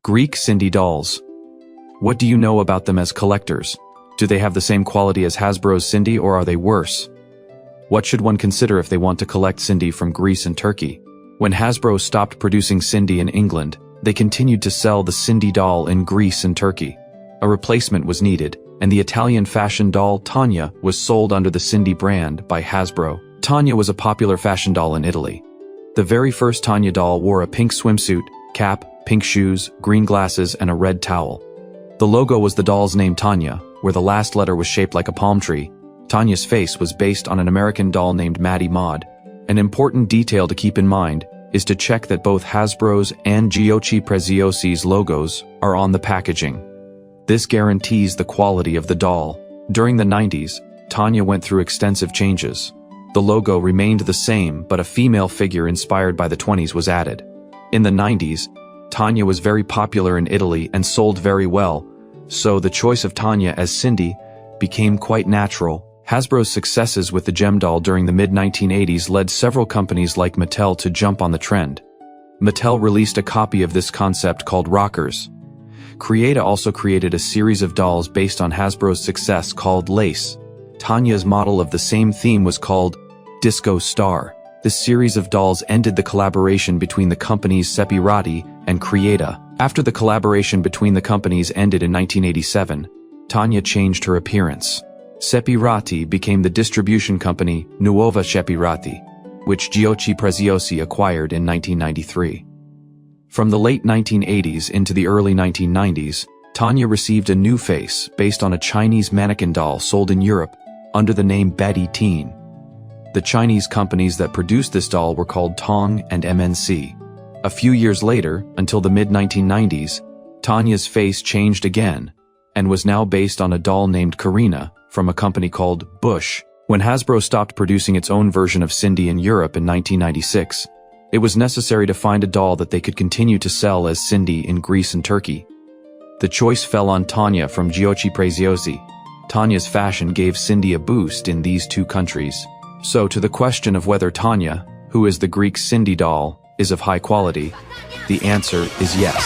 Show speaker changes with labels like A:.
A: Greek Sindy dolls. What do you know about them as collectors? Do they have the same quality as Hasbro's Sindy, or are they worse? What should one consider if they want to collect Sindy from Greece and Turkey? When Hasbro stopped producing Sindy in England, they continued to sell the Sindy doll in Greece and Turkey. A replacement was needed, and the Italian fashion doll Tanya was sold under the Sindy brand by Hasbro. Tanya was a popular fashion doll in Italy. The very first Tanya doll wore a pink swimsuit, cap, pink shoes, green glasses, and a red towel. The logo was the doll's name Tanya, where the last letter was shaped like a palm tree. Tanya's face was based on an American doll named Maddie Maud. An important detail to keep in mind is to check that both Hasbro's and Giochi Preziosi's logos are on the packaging. This guarantees the quality of the doll. During the 90s, Tanya went through extensive changes. The logo remained the same, but a female figure inspired by the 20s was added. In the 90s, Tanya was very popular in Italy and sold very well, so the choice of Tanya as Sindy became quite natural. Hasbro's successes with the gem doll during the mid-1980s led several companies like Mattel to jump on the trend. Mattel released a copy of this concept called Rockers. Creata also created a series of dolls based on Hasbro's success called Lace. Tanya's model of the same theme was called Disco Star. This series of dolls ended the collaboration between the companies Sepirati and Creata. After the collaboration between the companies ended in 1987, Tanya changed her appearance. Sepirati became the distribution company Nuova Sepirati, which Giochi Preziosi acquired in 1993. From the late 1980s into the early 1990s, Tanya received a new face based on a Chinese mannequin doll sold in Europe under the name Betty Teen. The Chinese companies that produced this doll were called Tong and MNC. A few years later, until the mid-1990s, Tanya's face changed again and was now based on a doll named Karina from a company called Bush. When Hasbro stopped producing its own version of Sindy in Europe in 1996, it was necessary to find a doll that they could continue to sell as Sindy in Greece and Turkey. The choice fell on Tanya from Giochi Preziosi. Tanya's fashion gave Sindy a boost in these two countries. So to the question of whether Tanya, who is the Greek Sindy doll, is of high quality, the answer is yes.